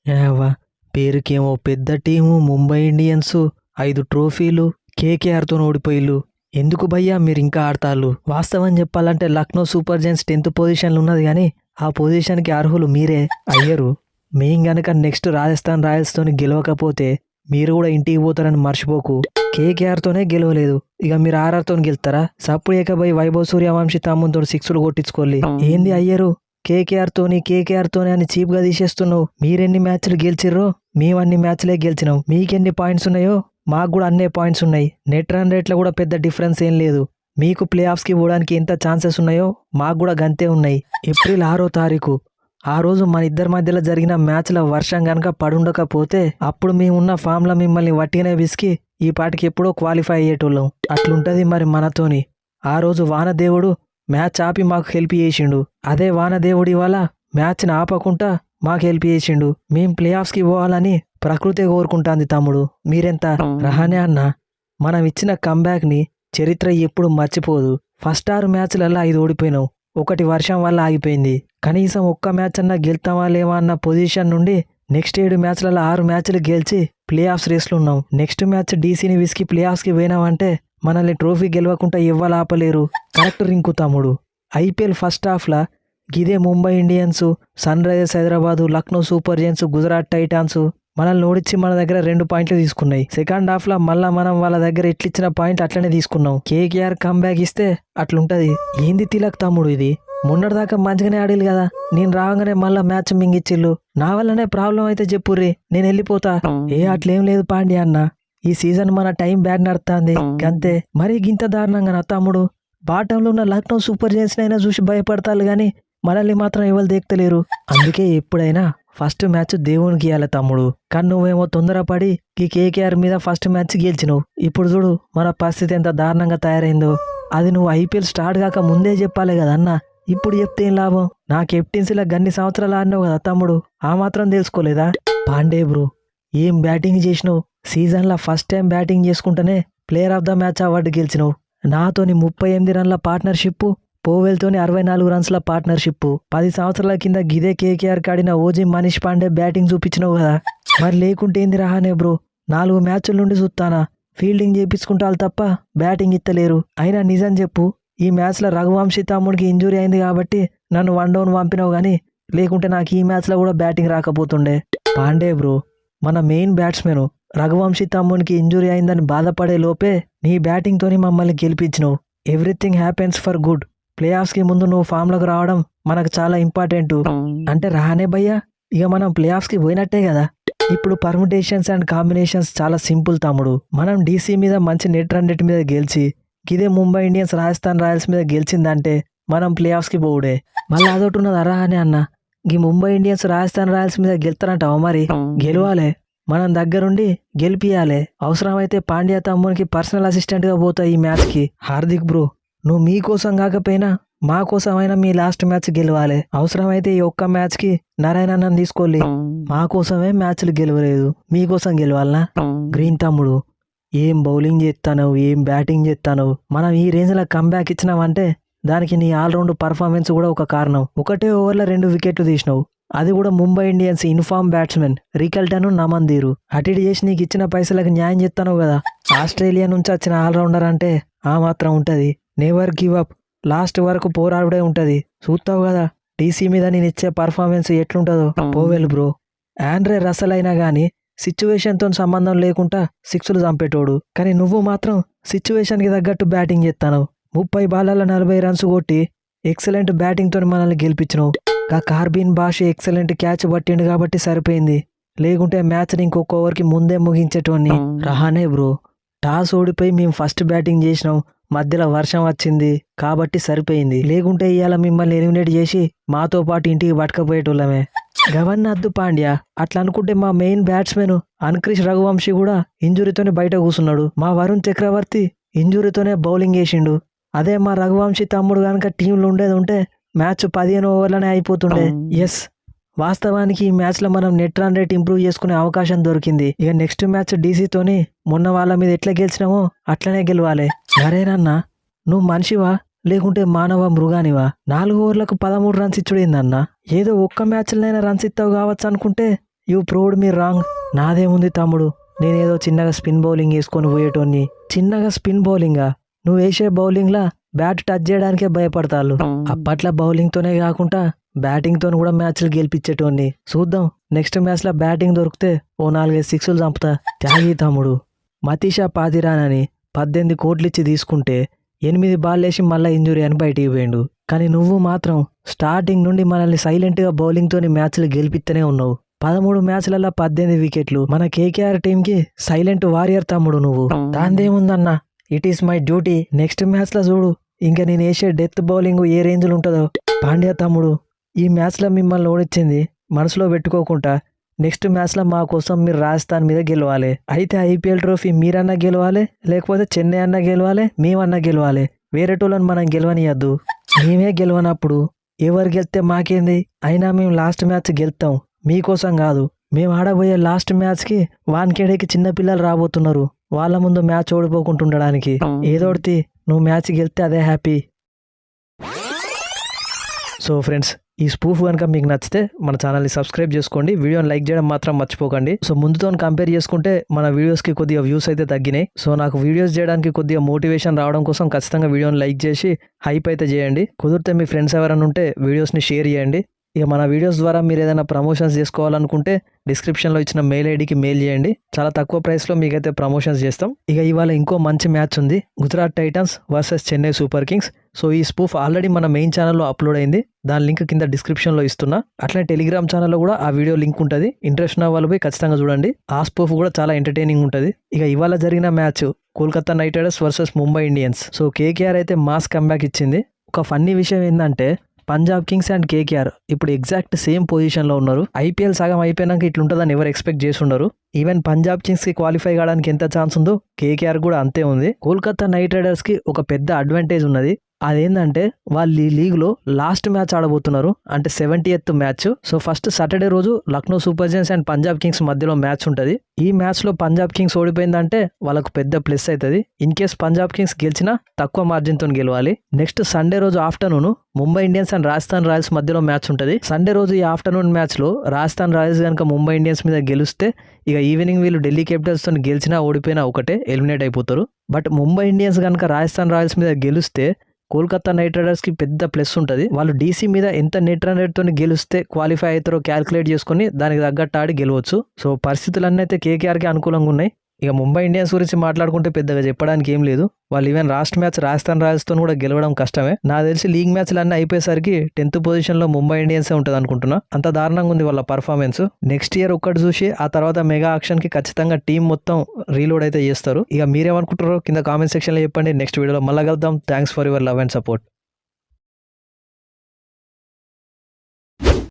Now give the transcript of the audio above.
యావా పేరుకేమో పెద్ద team Mumbai Indians 5 ట్రోఫీలు కేకేఆర్తో ఓడిపోయిల్లు. ఎందుకు భయ్యా మీరు ఇంకా ఆడతాళ్ళు? వాస్తవం చెప్పాలంటే లక్నో సూపర్ జైంట్స్ 10th పొజిషన్లో ఉన్నది కానీ ఆ పొజిషన్కి అర్హులు మీరే అయ్యరు. మేం గనక నెక్స్ట్ రాజస్థాన్ రాయల్స్తోని గెలవకపోతే మీరు కూడా ఇంటికి పోతారని మర్చిపోకు. కేకేఆర్తోనే గెలవలేదు, ఇక మీరు ఆర్ఆర్తో గెలుతారా? సప్పుడు ఏకబై వైభవ్ సూర్యవంశీ తమ్ముతో 6లు కొట్టించుకోవాలి. ఏంది అయ్యరు కేకేఆర్తోని అని చీప్గా తీసేస్తున్నావు? మీరెన్ని మ్యాచ్లు గెలిచిర్రో మేము అన్ని మ్యాచ్లే గెలిచినాం. మీకెన్ని పాయింట్స్ ఉన్నాయో మాకు కూడా అన్నే పాయింట్స్ ఉన్నాయి. నెట్ రన్ రేట్లో కూడా పెద్ద డిఫరెన్స్ ఏం లేదు. మీకు ప్లే ఆఫ్స్కి పోవడానికి ఎంత ఛాన్సెస్ ఉన్నాయో మాకు కూడా గంతే ఉన్నాయి. ఏప్రిల్ 6వ తారీఖు ఆ రోజు మన ఇద్దరి మధ్యలో జరిగిన మ్యాచ్ల వర్షం గనక పడుండకపోతే అప్పుడు మేమున్న ఫామ్లో మిమ్మల్ని వట్టిగానే విసికి ఈ పాటికి ఎప్పుడో క్వాలిఫై అయ్యేటోళ్ళం. అట్లుంటది మరి మనతోని. ఆ రోజు వానదేవుడు మ్యాచ్ ఆపి మాకు హెల్ప్ చేసిండు. అదే వానదేవుడి వల్ల మ్యాచ్ని ఆపకుండా మాకు హెల్ప్ చేసిండు. మేం ప్లే ఆఫ్స్కి పోవాలని ప్రకృతే కోరుకుంటాంది తమ్ముడు. మీరెంత రహానే అన్న, మనం ఇచ్చిన కంబ్యాక్ని చరిత్ర ఎప్పుడు మర్చిపోదు. ఫస్ట్ 6 మ్యాచ్లల్లో 5 ఓడిపోయినావు, ఒకటి వర్షం వల్ల ఆగిపోయింది. కనీసం ఒక్క మ్యాచ్ అన్నా గెలుతామా లేవా అన్న పొజిషన్ నుండి నెక్స్ట్ 7 మ్యాచ్లలో 6 మ్యాచ్లు గెలిచి ప్లే ఆఫ్స్ రేస్లో ఉన్నాం. నెక్స్ట్ మ్యాచ్ డీసీని విసికి ప్లే ఆఫ్స్కి పోయినామంటే మనల్ని ట్రోఫీ గెలవకుండా ఇవ్వాలి ఆపలేరు. కరెక్ట్ రింకు తమ్ముడు. ఐపీఎల్ ఫస్ట్ హాఫ్లా గిదే Mumbai Indians, Sunrisers Hyderabad, Lucknow Super Giants, Gujarat Titans మనల్ని ఓడించి మన దగ్గర 2 పాయింట్లు తీసుకున్నాయి. సెకండ్ హాఫ్లో మళ్ళా మనం వాళ్ళ దగ్గర ఎట్లిచ్చిన పాయింట్ అట్లనే తీసుకున్నాం. కేకేఆర్ కంబ్యాక్ ఇస్తే అట్లుంటది. ఏంది తిలక్ తమ్ముడు ఇది? మొన్నటిదాకా మంచిగానే ఆడిల్లు కదా, నేను రాగానే మళ్ళా మ్యాచ్ మింగిచ్చిల్లు. నా వల్లనే ప్రాబ్లం అయితే చెప్పుర్రి, నేను వెళ్ళిపోతా. అట్లేం లేదు పాండ్యా అన్న, ఈ సీజన్ మన టైం బ్యాడ్ నడుతుంది అంతే. మరీ గింత దారుణంగా నా తమ్ముడు. బాటంలో ఉన్న లక్నో సూపర్ జైంట్స్ అయినా చూసి భయపడతారు కానీ మనల్ని మాత్రం ఎవరు దేక్తలేరు. అందుకే ఎప్పుడైనా ఫస్ట్ మ్యాచ్ దేవునికి ఇవ్వాలి తమ్ముడు. కానీ నువ్వేమో తొందరపడి ఈ కేకేఆర్ మీద ఫస్ట్ మ్యాచ్ గెలిచినావు. ఇప్పుడు చూడు మన పరిస్థితి ఎంత దారుణంగా తయారైందో. అది నువ్వు ఐపీఎల్ స్టార్ట్ కాక ముందే చెప్పాలి కదా అన్న. ఇప్పుడు చెప్తే ఏం లాభం? నా కెప్టెన్సీలో గన్ని సంవత్సరాలు ఆడినావు కదా తమ్ముడు, ఆ మాత్రం తెలుసుకోలేదా? పాండే బ్రో, ఏం బ్యాటింగ్ చేసినావు? సీజన్లో ఫస్ట్ టైం బ్యాటింగ్ చేసుకుంటేనే player of the match award గెలిచినావు. నాతోని 38 రన్ల పార్ట్నర్షిప్, పోవెల్తోని 64 రన్స్ల పార్ట్నర్షిప్. 10 సంవత్సరాల కింద గిదే కేకేఆర్ కాడిన ఓజీ మనీష్ పాండే బ్యాటింగ్ చూపించినావు కదా. మరి లేకుంటే ఏంది రహానే బ్రో? 4 మ్యాచ్ల నుండి చూస్తానా ఫీల్డింగ్ చేయించుకుంటారు తప్ప బ్యాటింగ్ ఇత్తలేరు. అయినా నిజం చెప్పు, ఈ మ్యాచ్లో రఘువంశీ తమ్ముడికి ఇంజురీ అయింది కాబట్టి నన్ను 1 డౌన్ పంపినావు కానీ లేకుంటే నాకు ఈ మ్యాచ్లో కూడా బ్యాటింగ్ రాకపోతుండే. పాండే బ్రో, మన మెయిన్ బ్యాట్స్మెన్ రఘువంశీ తమ్మునికి ఇంజురీ అయిందని బాధపడే లోపే నీ బ్యాటింగ్తోని మమ్మల్ని గెలిపించినావు. Everything happens for good. Play ఆఫ్స్కి ముందు నువ్వు ఫామ్లోకి రావడం మనకు చాలా ఇంపార్టెంట్. అంటే రానే భయ్యా, ఇక మనం ప్లే ఆఫ్స్కి పోయినట్టే కదా. ఇప్పుడు పర్ముటేషన్స్ అండ్ కాంబినేషన్స్ చాలా సింపుల్ తమ్ముడు. మనం డీసీ మీద మంచి నెట్ రన్ రేట్ మీద గెలిచి గిదే ముంబై ఇండియన్స్ రాజస్థాన్ రాయల్స్ మీద గెలిచిందంటే మనం ప్లే ఆఫ్స్కి పోవుడే. మళ్ళీ అదొకటి ఉన్నది అరా అని అన్న, ఈ ముంబై ఇండియన్స్ రాజస్థాన్ రాయల్స్ మీద గెలుతారంటావా? మరి గెలవాలి, మనం దగ్గరుండి గెలిపియాలి. అవసరమైతే పాండ్యా తమ్మునికి పర్సనల్ అసిస్టెంట్గా పోతా ఈ మ్యాచ్కి. హార్దిక్ బ్రో, నువ్వు మీకోసం కాకపోయినా మా కోసమైనా మీ లాస్ట్ మ్యాచ్ గెలవాలి. అవసరమైతే ఈ ఒక్క మ్యాచ్కి నారాయణను తీసుకోవాలి. మా కోసమే మ్యాచ్లు గెలవలేదు, మీకోసం గెలవాలనా? గ్రీన్ తమ్ముడు, ఏం బౌలింగ్ చేస్తానవు, ఏం బ్యాటింగ్ చేస్తానవు. మనం ఈ రేంజ్లో కంబ్యాక్ ఇచ్చినావంటే దానికి నీ ఆల్రౌండ్ పర్ఫార్మెన్స్ కూడా ఒక కారణం. ఒకటే ఓవర్లో 2 వికెట్లు తీసినావు, అది కూడా Mumbai Indians inform batsmen Rickelton, నమన్దీరు. అటిడి చేసి నీకు ఇచ్చిన పైసలకు న్యాయం చేస్తాను కదా. ఆస్ట్రేలియా నుంచి వచ్చిన ఆల్రౌండర్ అంటే ఆ మాత్రం ఉంటుంది. నెవర్ గివ్ అప్, లాస్ట్ వరకు పోరాడుడే ఉంటుంది. చూస్తావు కదా డీసీ మీద నేను ఇచ్చే పర్ఫార్మెన్స్ ఎట్లుంటుందో. పోవెల్ బ్రో, ఆండ్రే రసల్ అయినా కానీ సిచ్యువేషన్తో సంబంధం లేకుండా 6లు చంపేటోడు, కానీ నువ్వు మాత్రం సిచ్యువేషన్కి తగ్గట్టు బ్యాటింగ్ చేస్తాను. 30 బాళ్ళలో 40 రన్స్ కొట్టి ఎక్సలెంట్ బ్యాటింగ్తో మనల్ని గెలిపించినావు. కార్బిన్ బాష్ ఎక్సలెంట్ క్యాచ్ పట్టిండు కాబట్టి సరిపోయింది, లేకుంటే మ్యాచ్ని ఇంకొక ఓవర్కి ముందే ముగించేటోని. రహానే బ్రో, టాస్ ఓడిపోయి మేము ఫస్ట్ బ్యాటింగ్ చేసినాం, మధ్యలో వర్షం వచ్చింది కాబట్టి సరిపోయింది. లేకుంటే ఇవాళ మిమ్మల్ని ఎలిమినేట్ చేసి మాతో పాటు ఇంటికి పట్టుకపోయేటోళ్ళమే. గవర్న అద్దు పాండ్యా, అట్లా అనుకుంటే మా మెయిన్ బ్యాట్స్మెన్ అన్క్రిష్ రఘువంశీ కూడా ఇంజురీతోనే బయట కూర్చున్నాడు. మా వరుణ్ చక్రవర్తి ఇంజురీతోనే బౌలింగ్ వేసిండు. అదే మా రఘువంశీ తమ్ముడు కనుక టీంలో ఉండేది ఉంటే మ్యాచ్ 15 ఓవర్లనే అయిపోతుండే. ఎస్, వాస్తవానికి ఈ మ్యాచ్లో మనం నెట్ రన్ రేట్ ఇంప్రూవ్ చేసుకునే అవకాశం దొరికింది. ఇక నెక్స్ట్ మ్యాచ్ డీసీతోని మొన్న వాళ్ళ మీద ఎట్లా గెలిచినామో అట్లనే గెలవాలి. మరేనన్నా, నువ్వు మనిషివా లేకుంటే మానవ మృగానివా? 4 ఓవర్లకు 13 రన్స్ ఇచ్చుడేందన్నా? ఏదో ఒక్క మ్యాచ్లనైనా రన్స్ ఇస్తావు కావచ్చు అనుకుంటే యూ ప్రూవ్డ్ మీ రాంగ్. నాదేముంది తమ్ముడు, నేనేదో చిన్నగా స్పిన్ బౌలింగ్ వేసుకొని పోయేటోన్ని. చిన్నగా స్పిన్ బౌలింగా? నువ్వు వేసే బౌలింగ్లా బ్యాట్ టచ్ చేయడానికే భయపడతాళ్ళు. అప్పట్లో బౌలింగ్తోనే కాకుండా బ్యాటింగ్తో కూడా మ్యాచ్లు గెలిపించేటోన్ని. చూద్దాం, నెక్స్ట్ మ్యాచ్లో బ్యాటింగ్ దొరికితే ఓ 4-5 సిక్స్లు చంపుతా. త్యాగి తమ్ముడు. మతీషా పాతిరానని 18 కోట్లు ఇచ్చి తీసుకుంటే 8 బాల్ వేసి మళ్ళీ ఇంజురీ అని బయటికి పోయిండు. కానీ నువ్వు మాత్రం స్టార్టింగ్ నుండి మనల్ని సైలెంట్గా బౌలింగ్తోని మ్యాచ్లు గెలిపిస్తూనే ఉన్నావు. 13 మ్యాచ్లలో 18 వికెట్లు. మన కేకేఆర్ టీంకి సైలెంట్ వారియర్ తమ్ముడు నువ్వు. దాందేముందన్నా, it is my duty. Next మ్యాచ్లో చూడు ఇంకా నేను వేసే డెత్ బౌలింగ్ ఏ రేంజ్లో ఉంటుందో. పాండ్యా తమ్ముడు, ఈ మ్యాచ్లో మిమ్మల్ని ఓడించింది మనసులో పెట్టుకోకుండా నెక్స్ట్ మ్యాచ్లో మా కోసం మీరు రాజస్థాన్ మీద గెలవాలి. అయితే ఐపీఎల్ ట్రోఫీ మీరన్నా గెలవాలి, లేకపోతే చెన్నై అన్నా గెలవాలి, మేమన్నా గెలవాలి. వేరేటోళ్ళని మనం గెలవనియద్దు. మేమే గెలవనప్పుడు ఎవరు గెలిస్తే మాకేంది? అయినా మేము లాస్ట్ మ్యాచ్ గెలుస్తాం, మీకోసం కాదు. మేము ఆడబోయే లాస్ట్ మ్యాచ్కి వాన్కేడేకి చిన్నపిల్లలు రాబోతున్నారు. వాళ్ళ ముందు మ్యాచ్ ఓడిపోకుంటుండడానికి. ఏదోడితి, నువ్వు మ్యాచ్ గెలిస్తే అదే హ్యాపీ. సో ఫ్రెండ్స్, ఈ స్పూఫ్ కనుక మీకు నచ్చితే మన ఛానల్ని సబ్స్క్రైబ్ చేసుకోండి. వీడియోని లైక్ చేయడం మాత్రం మర్చిపోకండి. సో ముందుతో కంపేర్ చేసుకుంటే మన వీడియోస్కి కొద్దిగా వ్యూస్ అయితే తగ్గినాయి. సో నాకు వీడియోస్ చేయడానికి కొద్దిగా మోటివేషన్ రావడం కోసం ఖచ్చితంగా వీడియోని లైక్ చేసి హైప్ అయితే చేయండి. కుదిరితే మీ ఫ్రెండ్స్ ఎవరైనా ఉంటే వీడియోస్ని షేర్ చేయండి. ఇక మన వీడియోస్ ద్వారా మీరు ఏదైనా ప్రమోషన్స్ చేసుకోవాలనుకుంటే డిస్క్రిప్షన్లో ఇచ్చిన మెయిల్ ఐడికి మెయిల్ చేయండి. చాలా తక్కువ ప్రైస్లో మీకైతే ప్రమోషన్స్ చేస్తాం. ఇక ఇవాళ ఇంకో మంచి మ్యాచ్ ఉంది, Gujarat Titans versus Chennai super Kings. So ఈ స్పూఫ్ ఆల్రెడీ మన మెయిన్ ఛానల్లో అప్లోడ్ అయింది. దాని లింక్ కింద డిస్క్రిప్షన్లో ఇస్తున్నా. అట్లనే టెలిగ్రామ్ ఛానల్లో కూడా ఆ వీడియో లింక్ ఉంటుంది. ఇంట్రెస్ట్ ఉన్న వాళ్ళు పోయి ఖచ్చితంగా చూడండి. ఆ స్పూఫ్ కూడా చాలా ఎంటర్టైనింగ్ ఉంటుంది. ఇక ఇవాళ జరిగిన match Kolkata night riders versus Mumbai Indians. So KKR అయితే మాస్ కంబ్యాక్ ఇచ్చింది. ఒక ఫన్నీ విషయం ఏంటంటే పంజాబ్ కింగ్స్ అండ్ కేకేఆర్ ఇప్పుడు ఎగ్జాక్ట్ సేమ్ పొజిషన్లో ఉన్నారు. ఐపీఎల్ సగం అయిపోయినాక ఇట్లుంటుందని ఎవరు ఎక్స్పెక్ట్ చేసి ఉండరు. ఈవెన్ పంజాబ్ కింగ్స్కి క్వాలిఫై కావడానికి ఎంత ఛాన్స్ ఉందో కేకేఆర్ కూడా అంతే ఉంది. కోల్కతా నైట్ రైడర్స్కి ఒక పెద్ద అడ్వాంటేజ్ ఉన్నది. అదేంటంటే వాళ్ళు ఈ లీగ్లో లాస్ట్ మ్యాచ్ ఆడబోతున్నారు, అంటే 70th match. So first Saturday రోజు Lucknow Super Giants and Punjab Kings మధ్యలో మ్యాచ్ ఉంటుంది. ఈ మ్యాచ్లో పంజాబ్ కింగ్స్ ఓడిపోయిందంటే వాళ్ళకు పెద్ద ప్లస్ అవుతుంది. ఇన్ కేస్ పంజాబ్ కింగ్స్ గెలిచినా తక్కువ మార్జిన్తో గెలవాలి. నెక్స్ట్ సండే రోజు afternoon Mumbai Indians and Rajasthan Royals మధ్యలో మ్యాచ్ ఉంటుంది. సండే రోజు ఈ ఆఫ్టర్నూన్ మ్యాచ్లో రాజస్థాన్ రాయల్స్ కనుక ముంబై ఇండియన్స్ మీద గెలిస్తే ఇక ఈవినింగ్ వీళ్ళు ఢిల్లీ క్యాపిటల్స్తో గెలిచినా ఓడిపోయినా ఒకటే, ఎలిమినేట్ అయిపోతారు. బట్ ముంబై ఇండియన్స్ కనుక రాజస్థాన్ రాయల్స్ మీద గెలిస్తే కోల్కతా నైట్ రైడర్స్కి పెద్ద ప్లస్ ఉంటుంది. వాళ్ళు డీసీ మీద ఎంత నెట్ రన్ రేట్తో గెలిస్తే క్వాలిఫై అవుతారో క్యాల్కులేట్ చేసుకుని దానికి తగ్గట్టు ఆడి గెలవచ్చు. సో పరిస్థితులన్నీ అయితే కేకేఆర్కి అనుకూలంగా ఉన్నాయి. ఇక ముంబై ఇండియన్స్ గురించి మాట్లాడుకుంటే పెద్దగా చెప్పడానికి ఏం లేదు. వాళ్ళు ఈవెన్ లాస్ట్ మ్యాచ్ రాజస్థాన్ రాయల్స్తో కూడా గెలవడం కష్టమే. నాకు తెలిసి లీగ్ మ్యాచ్లు అన్నీ అయిపోయేసరికి 10th పొజిషన్లో ముంబై ఇండియన్సే ఉంటుంది అనుకుంటున్నా. అంత దారుణంగా ఉంది వాళ్ళ పర్ఫార్మెన్స్. నెక్స్ట్ ఇయర్ ఒక్కటి చూసి ఆ తర్వాత మెగా ఆక్షన్కి ఖచ్చితంగా టీం మొత్తం రీలోడ్ అయితే చేస్తారు. ఇక మీరేమనుకుంటారో కింద కామెంట్ సెక్షన్లో చెప్పండి. నెక్స్ట్ వీడియోలో మళ్ళీ కలుద్దాం. Thanks for your love and support.